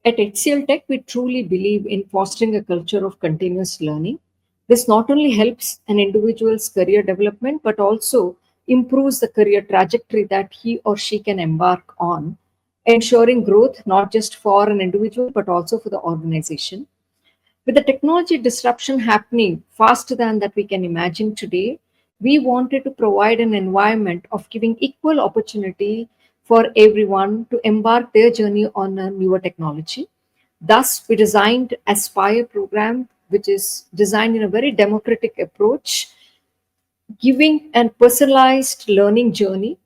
At HCL Tech, we truly believe in fostering a culture of continuous learning. This not only helps an individual's career development, but also improves the career trajectory that he or she can embark on, ensuring growth not just for an individual, but also for the organization. With the technology disruption happening faster than that we can imagine today, we wanted to provide an environment of giving equal opportunity for everyone to embark their journey on a newer technology. Thus, we designed Aspire program, which is designed in a very democratic approach, giving a personalized learning journey.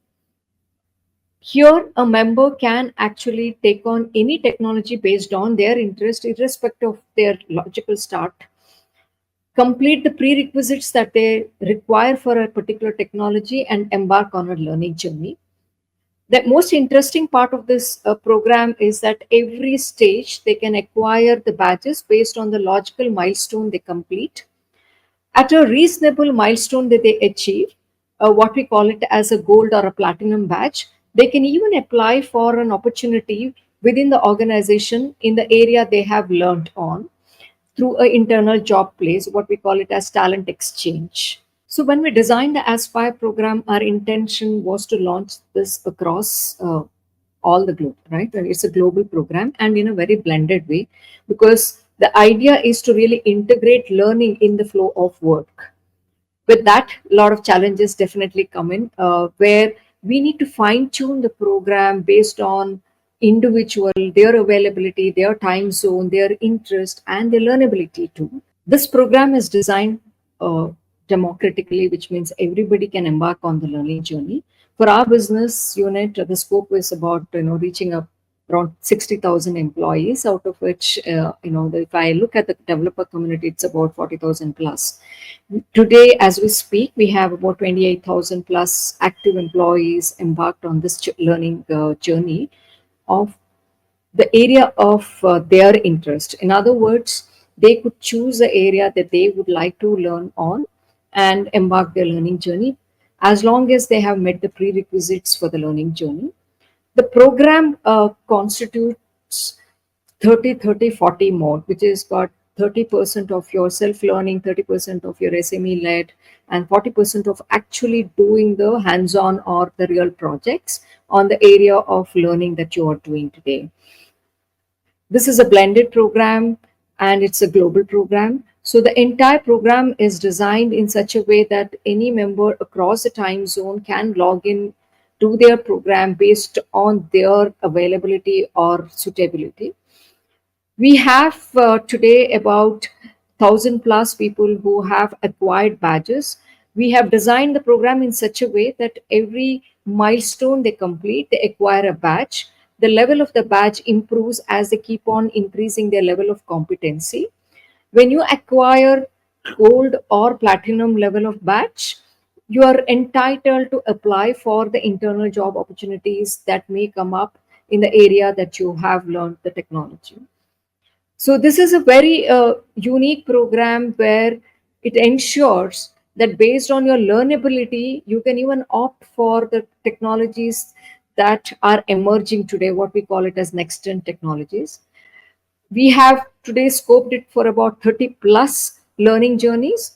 Here, a member can actually take on any technology based on their interest, irrespective of their logical start, complete the prerequisites that they require for a particular technology, and embark on a learning journey. The most interesting part of this program is that every stage they can acquire the badges based on the logical milestone they complete. At a reasonable milestone that they achieve, what we call it as a gold or a platinum badge, they can even apply for an opportunity within the organization in the area they have learned on through an internal job place, what we call it as talent exchange. So when we designed the Aspire program, our intention was to launch this across all the globe, right? And it's a global program and in a very blended way, because the idea is to really integrate learning in the flow of work. With that, a lot of challenges definitely come in, where we need to fine tune the program based on individual, their availability, their time zone, their interest, and their learnability too. This program is designed uh, democratically, which means everybody can embark on the learning journey. For our business unit, the scope is about reaching up around 60,000 employees, out of which if I look at the developer community, it's about 40,000 plus. Today, as we speak, we have about 28,000 plus active employees embarked on this learning journey of the area of their interest. In other words, they could choose the area that they would like to learn on and embark their learning journey as long as they have met the prerequisites for the learning journey. The program constitutes 30-30-40 mode, which is got 30% of your self-learning, 30% of your SME-led, and 40% of actually doing the hands-on or the real projects on the area of learning that you are doing today. This is a blended program and it's a global program. So the entire program is designed in such a way that any member across the time zone can log in to their program based on their availability or suitability. We have today about 1,000 plus people who have acquired badges. We have designed the program in such a way that every milestone they complete, they acquire a badge. The level of the badge improves as they keep on increasing their level of competency. When you acquire gold or platinum level of badge, you are entitled to apply for the internal job opportunities that may come up in the area that you have learned the technology. So this is a very unique program where it ensures that based on your learnability, you can even opt for the technologies that are emerging today, what we call it as next gen technologies. We have today scoped it for about 30 plus learning journeys,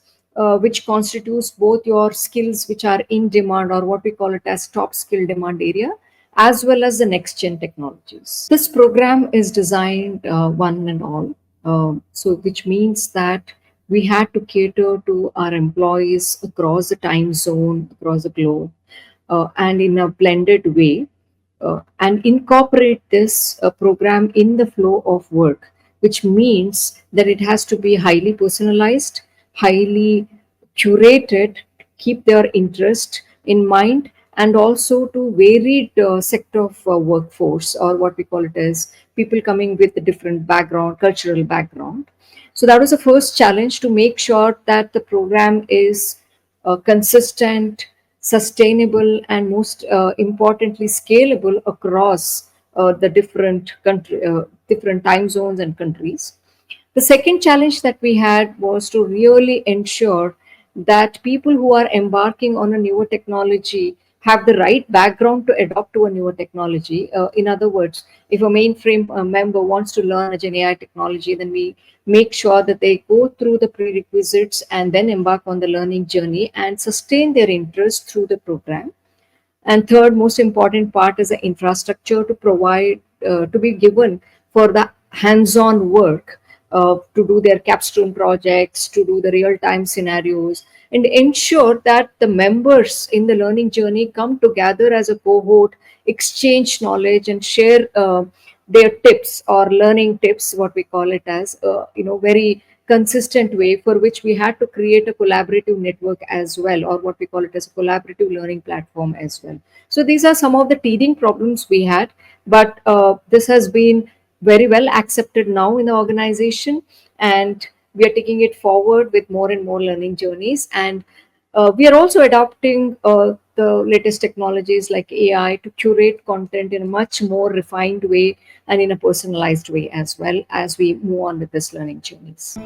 which constitutes both your skills which are in demand or what we call it as top skill demand area, as well as the next gen technologies. This program is designed one and all, so which means that we had to cater to our employees across the time zone, across the globe, and in a blended way, and incorporate this program in the flow of work, which means that it has to be highly personalized, highly curated, keep their interest in mind, and also to varied sector of workforce, or what we call it as people coming with a different background, cultural background. So that was the first challenge, to make sure that the program is consistent, sustainable, and most importantly, scalable across the different time zones and countries. The second challenge that we had was to really ensure that people who are embarking on a newer technology have the right background to adopt to a newer technology. In other words, if a mainframe member wants to learn a Gen AI technology, then we make sure that they go through the prerequisites and then embark on the learning journey and sustain their interest through the program. And third, most important part is the infrastructure to provide, to be given for the hands-on work, to do their capstone projects, to do the real-time scenarios, and ensure that the members in the learning journey come together as a cohort, exchange knowledge, and share their tips or learning tips, what we call it as, very consistent way, for which we had to create a collaborative network as well, or what we call it as a collaborative learning platform as well. So these are some of the teething problems we had, but this has been very well accepted now in the organization, and we are taking it forward with more and more learning journeys. And we are also adopting the latest technologies like AI to curate content in a much more refined way and in a personalized way as well, as we move on with this learning journeys.